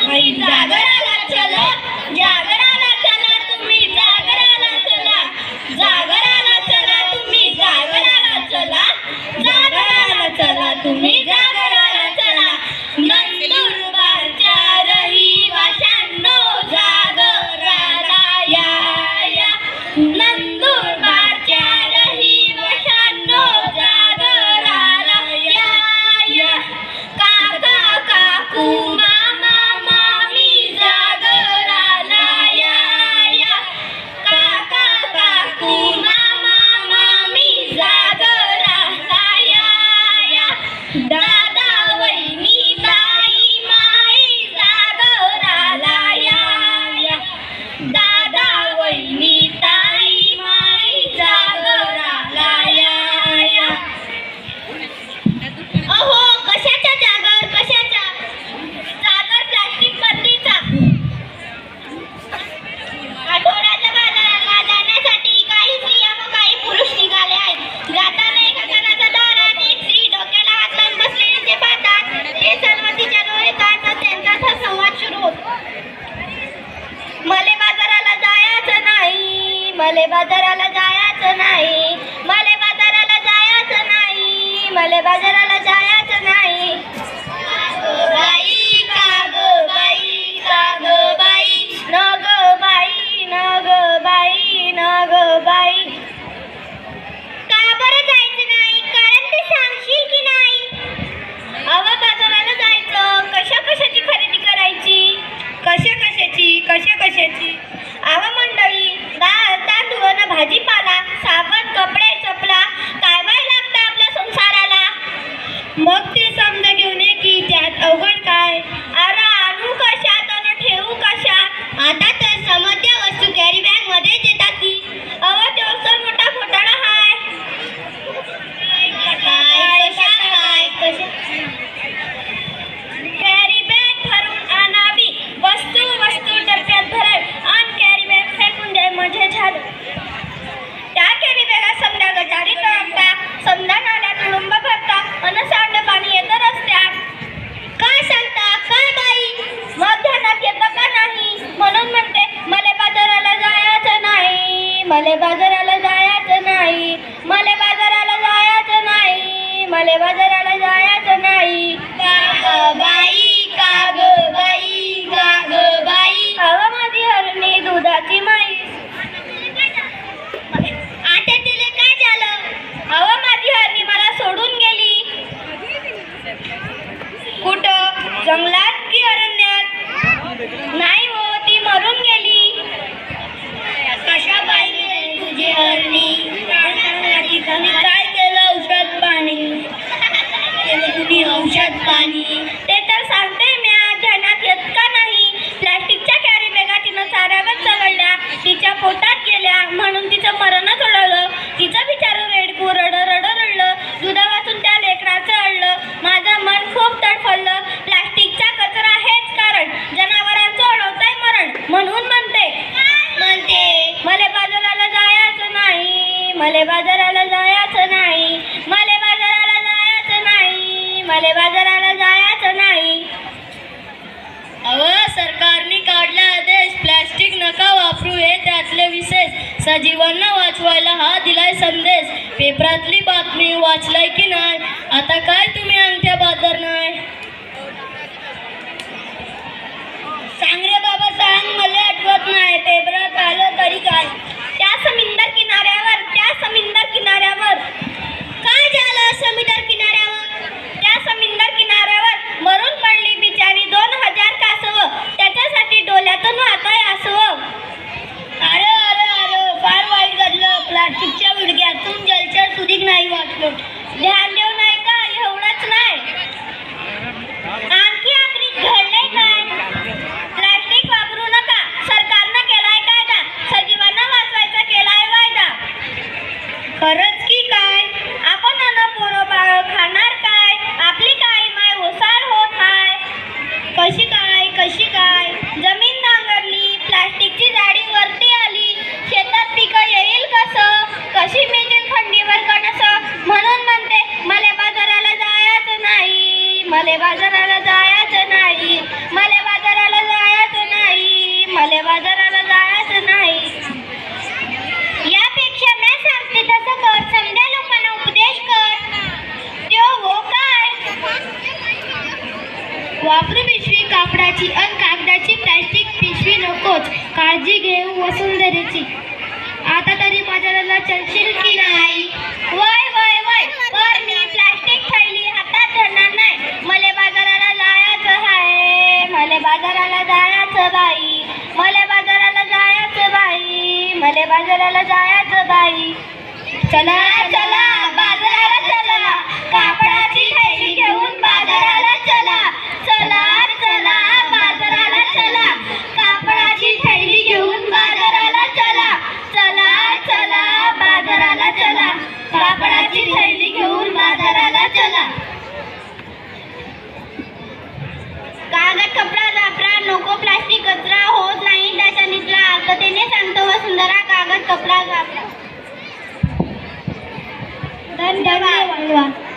तुम्ही जागराला चला, जागराला चला, तुम्ही जागराला चला, जागराला चला, तुम्ही जागराला चला, जागराला चला, तुम्ही जागराला चला. नंदुरबारच्या रहिवाशांनो जागराला या, नंदुरबारच्या रहिवाशांनो जागराला या. काका काकू मामा मामी जागराला या, काका काकू मामा मामी जागराला या. दादा वहिनी ताई माई जागराला या, दादा वहिनी ताई माई जागराला या. अहो कशाच्या जागर, कशाच्या जागर? प्लास्टिक बंदीचा. आठवड्याच्या बाजाराला जाण्यासाठी काही स्त्रिया व काही पुरुष निघाले आहेत. जाताना एका जणाच्या दारात एक स्त्री डोक्याला हात लावून बसलेली ते पाहतात. ते सर्व तिच्या डोळे काढतात. त्यांचा संवाद सुरू होतो. मले बाजाराला जायचं नाही, मले बाजाराला जायचं नाही, मले बाजाराला जायचं नाही, मले बाजाराला जायचं नाही. बाई का ग बाई, का ग बाई, न ग बाई, न ग बाई, न ग बाई. का बरं जायचं नाही? कारण ते सांगशील की नाही? अव बाजाराला जायचं, कशा कशाची खरेदी करायची? कशा कशाची? अव मंडळी, डाळ तांदूळ न भाजीपाला, साबण कपडे चपला काय बाय लागतं आपल्या संसाराला. मग ते समजा घेऊन ये की त्यात अवघड काय? अरे आणू कशात आणि ठेवू कशात? आता तर समध्या वस्तू कॅरी बॅग मध्ये देतात की. अव तो मोठा घोटाळा हाय. कॅरी बॅग भरून आणावी, वस्तू डब्यात भरावी आणि कॅरी बॅग फेकून द्याय म्हणजे झालं. त्या कॅरी बॅगा समजा गटारीत टाकता, समजा नाल्यात तुडुंब भरता आणि सांडपाणी येतं रस्त्यात. काय सांगता काय बाई? मग ध्यानात येतं का नाही? म्हणून म्हणते मले बाजाराला जायचं नाही, मले बाजाराला जायचं नाही, मले बाजाराला जायचं नाही, मले बाजाराला जायचं नाही. बाई का ग बाई, का ग बाई. अव माझी हरणी दुधाची म्हैस. आता तिला काय झालं? अव माझी हरणी मला सोडून गेली. कुठं? जंगलात की अरण्यात? नाही हो, ती मरून गेली. कशा पाहिजे तुझी हरणी? काय केलं? औषध पाणी. तुम्ही औषध पाणी ते तर सांगते म्या, ध्यानात येत का नाही? प्लॅस्टिकच्या कॅरी बॅगा तिनं चाऱ्यावर चढल्या, तिच्या पोटात गेल्या म्हणून तिचं मरणच ओढवलं. तिचं बिचारं रेडकू रडलं. दुधा वाचून त्या लेकराचं अडलं. माझं मन खूप तडफडलं. प्लॅस्टिकचा कचरा हेच कारण जनावरांचं ओढवतंय मरण. म्हणून म्हणते मले बाजाराला जायचं नाही, मले बाजाराला जायचं नाही, मले बाजाराला जायचं नाही, मले बाजाराला जायचं नाही. अव सरकारने काढला आदेश, प्लॅस्टिक नका वापरू हे त्यातले विशेष. सजीवांना वाचवायला हा दिलाय संदेश. पेपरातली बातमी वाचलाय की नाही? आता काय तुम्ही अंगठ्या बाजार नाही? सांग रे बाबा सांग, मला आठवत नाही. पेपरात आलं तरी काय? त्या समुद्र किनाऱ्यावर काय झालं? समुद्र किनाऱ्यावर मरून पडली बिचारी 2000 कासव. त्याच्यासाठी डोल्यातून वाहताय आसव. अरे फार वाईट घडलं. प्लास्टिकच्या विडघ्यातून जलचर सुधीक नाही वाचलं. ध्यान देऊ नाही का? एवढंच नाही, आणखी आखरीत घडलंय काय? प्लास्टिक वापरू नका, सरकारनं केलाय कायदा. सजीवांना वाचवा वापरू पिशवी कापडाची अन कागदाची प्लॅस्टिक पिशवी नकोच, काळजी घेऊ वसुंधरेची. आता तरी बाजाराला चलशील की नाही? वय वय वय पर मी प्लॅस्टिक थैली हातात धरणार नाही. मले बाजाराला जायचं आहे, मले बाजाराला जायचं बाई, मले बाजाराला जायचं बाई, मले बाजाराला जायचं बाई. चला चला बाजाराला चला, कापडाची थैली घेऊन बाजाराला चला. चला चला बाजाराला चला, कापडाची थैली घेऊन बाजाराला चला. चला चला बाजाराला चला, कापडाची थैली घेऊन बाजाराला चला. कागद कपडा वापरा, नको प्लास्टिक कचरा, होत नाही त्याच्या निचरा. आर्ततेने सांगतो वसुंधरा, कागद कपडा वापरा. धन्यवाद.